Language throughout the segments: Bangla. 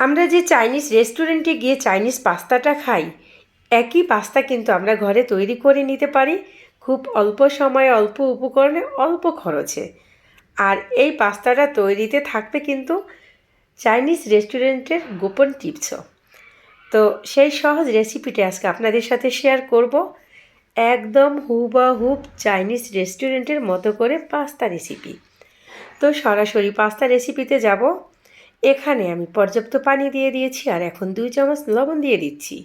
আমরা যে চাইনিজ রেস্টুরেন্টে গিয়ে চাইনিজ পাস্তাটা খাই, একই পাস্তা কিন্তু আমরা ঘরে তৈরি করে নিতে পারি খুব অল্প সময়ে, অল্প উপকরণে, অল্প খরচে। আর এই পাস্তাটা তৈরিতে থাকবে কিন্তু চাইনিজ রেস্টুরেন্টের গোপন টিপসও। তো সেই সহজ রেসিপিটি আজকে আপনাদের সাথে শেয়ার করব। একদম হুবহুব চাইনিজ রেস্টুরেন্টের মতো করে পাস্তা রেসিপি। তো সরাসরি পাস্তা রেসিপিতে যাব। এখানে আমি পর্যাপ্ত পানি দিয়ে দিয়েছি আর এখন 2 চামচ লবণ দিয়ে দিচ্ছি।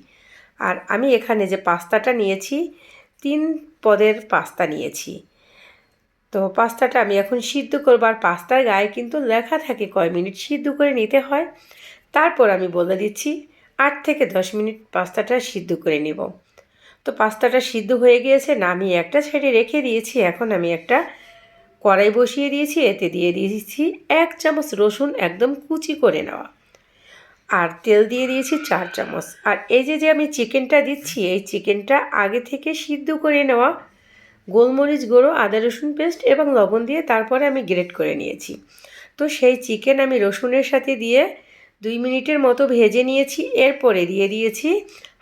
আর আমি এখানে যে পাস্তাটা নিয়েছি 3 পদের পাস্তা নিয়েছি। তো পাস্তাটা আমি এখন সিদ্ধ করব। আর পাস্তার গায়ে কিন্তু লেখা থাকে কয় মিনিট সিদ্ধ করে নিতে হয়। তারপর আমি বলে দিচ্ছি 8 থেকে 10 মিনিট পাস্তাটা সিদ্ধ করে নেব। তো পাস্তাটা সিদ্ধ হয়ে গিয়েছে, নামিয়ে একটা সাইডে রেখে দিয়েছি। এখন আমি একটা কড়াই বসিয়ে দিয়েছি, এতে দিয়ে দিয়েছি 1 চামচ রসুন একদম কুচি করে নেওয়া, আর তেল দিয়ে দিয়েছি 4 চামচ। আর এই যে আমি চিকেনটা দিচ্ছি, এই চিকেনটা আগে থেকে সিদ্ধ করে নেওয়া, গোলমরিচ গুঁড়ো, আদা রসুন পেস্ট এবং লবণ দিয়ে তারপরে আমি গ্রেট করে নিয়েছি। তো সেই চিকেন আমি রসুনের সাথে দিয়ে 2 মিনিটের মতো ভেজে নিয়েছি। এরপরে দিয়ে দিয়েছি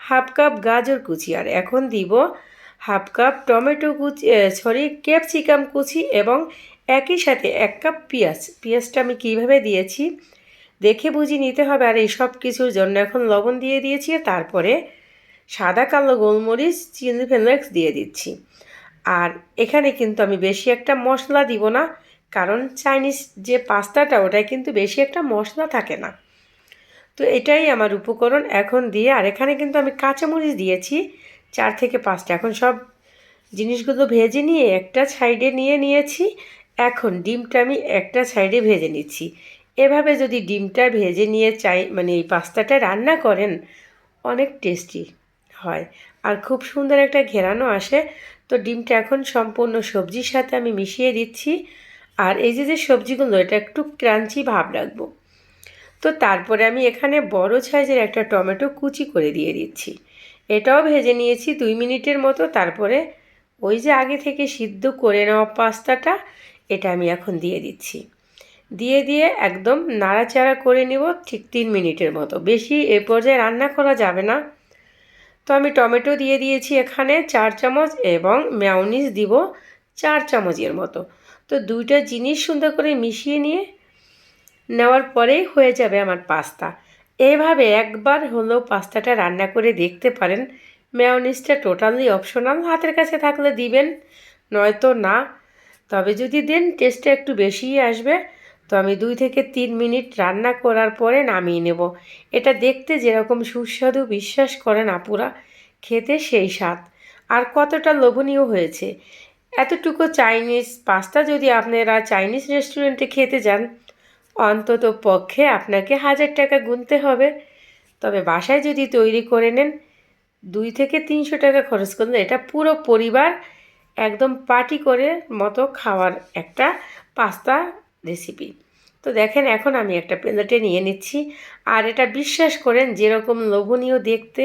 হাফ কাপ গাজর কুচি, আর এখন দিব হাফ কাপ টমেটো কুচি, ক্যাপসিকাম কুচি, এবং একই সাথে 1 কাপ পেঁয়াজটা আমি কীভাবে দিয়েছি দেখে বুঝে নিতে হবে। আর এই সব কিছুর জন্য এখন লবণ দিয়ে দিয়েছি, তারপরে সাদা কালো গোলমরিচ, চিলি ফ্লেক্স দিয়ে দিচ্ছি। আর এখানে কিন্তু আমি বেশি একটা মশলা দিব না, কারণ চাইনিজ যে পাস্তাটা ওটায় কিন্তু বেশি একটা মশলা থাকে না। তো এটাই আমার উপকরণ এখন দিয়ে। আর এখানে কিন্তু আমি কাঁচামরিচ দিয়েছি 4 থেকে 5টা। এখন সব জিনিসগুলো ভেজে নিয়ে একটা সাইডে নিয়েছি। এখন ডিমটা আমি একটা সাইডে ভেজে নিচ্ছি। এভাবে যদি ডিমটা ভেজে নিয়ে এই পাস্তাটা রান্না করেন, অনেক টেস্টি হয় আর খুব সুন্দর একটা ঘেরানো আসে। তো ডিমটা এখন সম্পূর্ণ সবজির সাথে আমি মিশিয়ে দিচ্ছি। আর এই যে সবজিগুলো, এটা একটু ক্রাঞ্চি ভাব রাখবো। তো তারপরে আমি এখানে বড় সাইজের একটা টমেটো কুচি করে দিয়ে দিচ্ছি। এটাও ভেজে নিয়েছি 2 মিনিটের মতো। তারপরে ওই যে আগে থেকে সিদ্ধ করে নেওয়া পাস্তাটা, এটা আমি এখন দিয়ে দিচ্ছি। দিয়ে একদম নাড়াচাড়া করে নেব ঠিক 3 মিনিটের মতো। বেশি এ পর্যায়ে রান্না করা যাবে না। তো আমি টমেটো দিয়ে দিয়েছি এখানে 4 চামচ এবং মেয়োনিজ দিব 4 চামচের মতো। তো দুইটা জিনিস সুন্দর করে মিশিয়ে নেওয়ার পরেই হয়ে যাবে আমার পাস্তা। এভাবে একবার হলেও পাস্তাটা রান্না করে দেখতে পারেন। মেয়োনিজটা টোটালি অপশনাল, হাতের কাছে থাকলে দিবেন, নয়তো না। তবে যদি দেন টেস্টটা একটু বেশিই আসবে। তো আমি 2 থেকে 3 মিনিট রান্না করার পরে নামিয়ে নেব। এটা দেখতে যেরকম সুস্বাদু, বিশ্বাস করেন আপুরা, খেতে সেই স্বাদ। আর কতটা লোভনীয় হয়েছে। এতটুকু চাইনিজ পাস্তা যদি আপনারা চাইনিজ রেস্টুরেন্টে খেতে যান, অন্তত পক্ষে আপনাকে 1000 টাকা গুনতে হবে। তবে বাসায় যদি তৈরি করে নেন, 2 থেকে 300 টাকা খরচ করলে এটা পুরো পরিবার একদম পার্টি করে মতো খাওয়ার একটা পাস্তা রেসিপি। তো দেখেন এখন আমি একটা প্লেটে নিয়ে নিচ্ছি। আর এটা বিশ্বাস করেন যেরকম লোভনীয় দেখতে,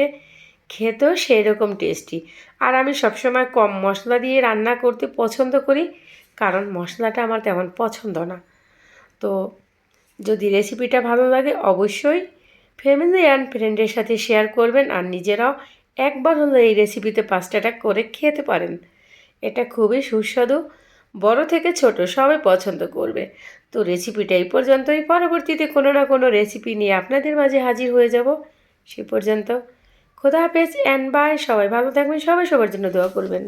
খেতেও সেই রকম টেস্টি। আর আমি সবসময় কম মশলা দিয়ে রান্না করতে পছন্দ করি, কারণ মশলাটা আমার তেমন পছন্দ না। তো যদি রেসিপিটা ভালো লাগে অবশ্যই ফ্যামিলি অ্যান্ড ফ্রেন্ডের সাথে শেয়ার করবেন। আর নিজেরাও একবার হলো এই রেসিপিতে পাস্তাটা করে খেতে পারেন। এটা খুবই সুস্বাদু, বড় থেকে ছোট সবাই পছন্দ করবে। তো রেসিপিটা এই পর্যন্তই। পরবর্তীতে কোনো না কোনো রেসিপি নিয়ে আপনাদের মাঝে হাজির হয়ে যাব। সে পর্যন্ত খোদা হাফেজ অ্যান্ড বাই। সবাই ভালো থাকবেন, সবাই সবার জন্য দোয়া করবেন।